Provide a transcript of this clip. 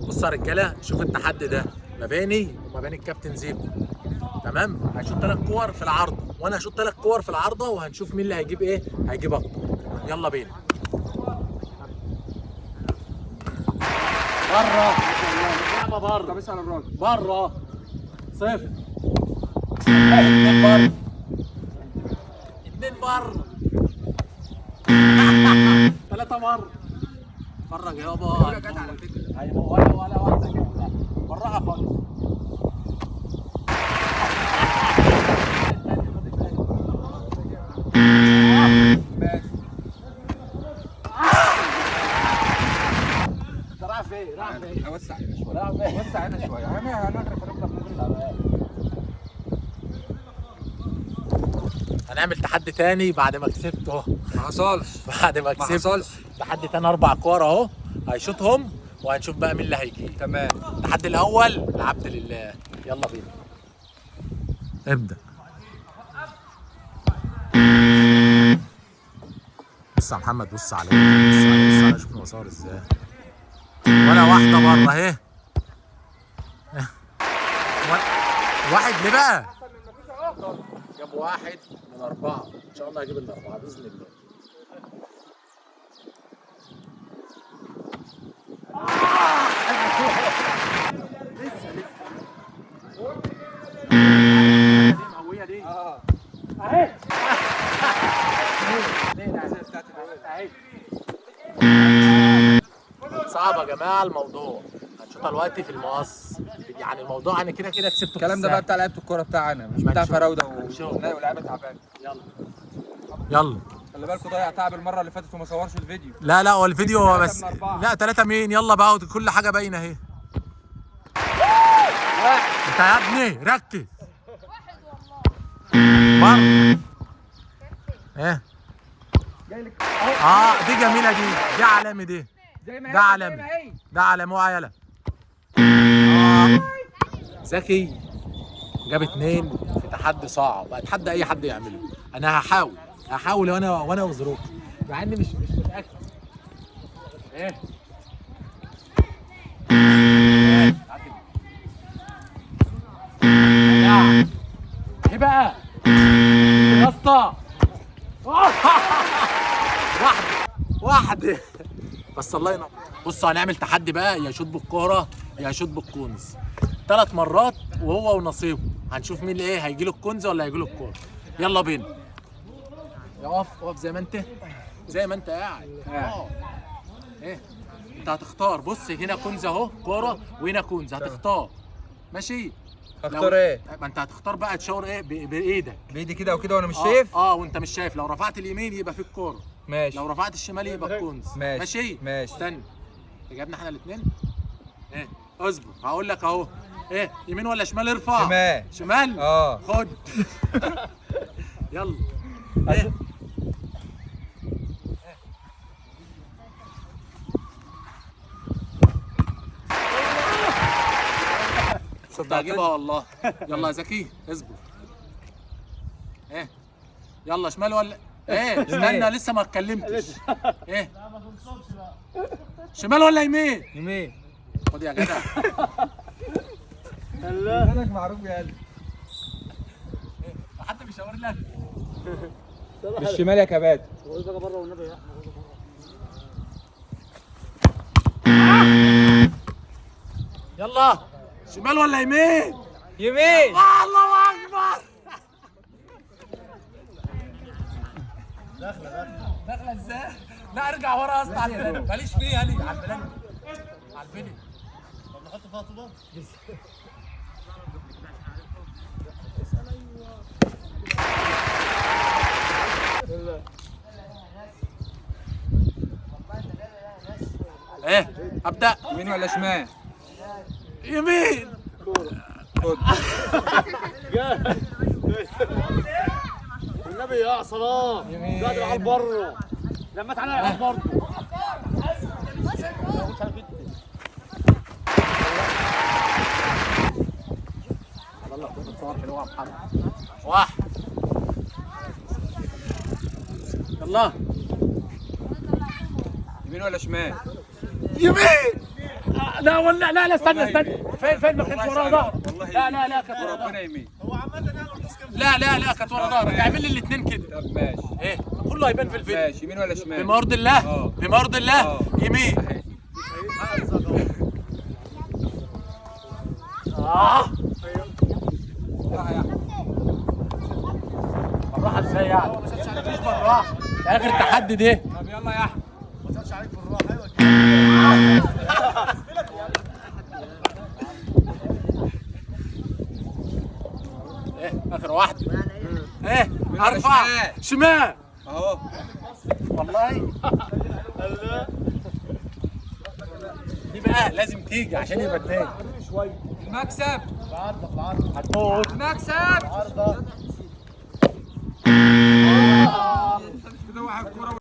بصوا يا رجاله، شوف التحدي ده ما بيني وما بين الكابتن زيكو. تمام، هنشوط 3 كور في العارضه وانا هشوط 3 كور في العارضه، وهنشوف مين اللي هيجيب ايه، هيجيب اكتر. يلا بينا. بره اللعبه، بره. طب اسال الراجل. بره 0. 2 بره، 2 بره، 3 بره. اتفرج يابا. جت على فكره. ايوه، ولا واحده كده، بالراحه خالص. ماشي. انت رايح فين؟ رايح فين؟ اوسع هنا شويه. رايح فين؟ اوسع هنا شويه. هنغرف نغرف ممكن. هنعمل تحدي تاني بعد ما كسبت اهو. ما حصلش. بعد ما كسبت. ما حصلش. تحدي تاني 4 كور اهو، هيشوطهم وهنشوف بقى مين اللي هيجيب. تمام. التحدي الاول العبد لله. يلا بينا. ابدأ. بص يا محمد، بص عليا، بص عليا، بص عليا، شوف انا بصور ازاي. ولا واحدة بره اهي. واحد ليه بقى؟ جاب 1 من 4، ان شاء الله هجيب ال4 باذن الله. لسه دي مقوية دي. اهي. اهي. صعب يا جماعه الموضوع، هنشوطها دلوقتي في المقص. يعني الموضوع انا كده كده كسبته. الكلام ده بقى بتاع لعيبه الكوره بتاعنا، مش بتاع فراوده ولاعيبه تعبانه. يلا يلا. خلي بالكوا ضيع تعب المره اللي فاتت وما صورش الفيديو. لا هو الفيديو هو بس. 3 من 4. لا 3 مين؟ يلا بقى كل حاجه باينه اهي. انت يا ابني ركز. بره. ايه؟ دي جميله دي عالمي دي. ده عالمي. ده عالمي وعيله. زكي جاب 2 في تحدي صعب، اتحدى اي حد يعمله. انا هحاول وانا وظروفي، مع اني مش متاكد. ايه ايه بقى يا اسطى؟ واحده بس، الله ينور. بصوا هنعمل تحدي بقى، يا يشوط بالكوره يا يشوط بالكونز 3 مرات، وهو ونصيبه. هنشوف مين اللي ايه، هيجي له الكونز ولا هيجي له الكوره. يلا بينا. اقف زي ما انت، زي ما انت قاعد. ايه انت هتختار. بص هنا كونز اهو كوره، وهنا كونز، هتختار. ماشي. اختار ايه؟ ما انت هتختار بقى، تشاور ايه بايدك. بايدي كده وكده وانا مش شايف. وانت مش شايف. لو رفعت اليمين يبقى في الكوره، ماشي. لو رفعت الشمال يبقى الكونز. ماشي. ماشي. استنى، جبنا احنا الاثنين. ايه اصبر، هقول لك اهو. ايه يمين ولا شمال؟ ارفع. شمال. خد. يلا. ايه صدق هجيبها والله. يلا يا زكي اصبر. ايه يلا شمال ولا ايه؟ استنى لسه ما اتكلمتش. ايه شمال ولا يمين؟ يمين. خد يا جدع. الله معروف يا قلبي. حد بيشاور لك؟ بالشمال يا كباتن. بره والنبي يا يلا شمال ولا يمين؟ يمين. الله اكبر. داخله ازاي؟ لا ارجع ورا يا اسطى على البلد، ماليش فيه يعني. على البلد، على البلد. طب نحط فيها طوبه؟ ايه ابدا. يمين ولا شمال؟ يمين. خد. والنبي يا صلاح. قادر على بره. لما تعالى على برضه. والله كنت بتصور حلوه يا محمد. واحد. يلا يمين ولا شمال؟ يمين. لا ولا لا لا استنى والله استنى. فين ما كانت ورا ظهر. والله لا كانت ورا ربنا ظهر. يمين. لا كانت ورا ظهرك. اعمل لي الاثنين كده. طب ماشي ايه كله هيبان في الفيديو. ماشي، يمين ولا شمال؟ بمرض الله. اه. بمرض الله. اه. يمين. اهي. بالراحه ازاي يعني؟ مفيش بالراحه. ده اخر تحدي ده. طب يلا يا احمد. ايه اخر واحده. ايه ولا ارفع شمال؟ شمال. اهو. والله دي بقى لازم تيجي عشان يبقى التاني. المكسب. هتموت. المكسب. كده واحد كوره.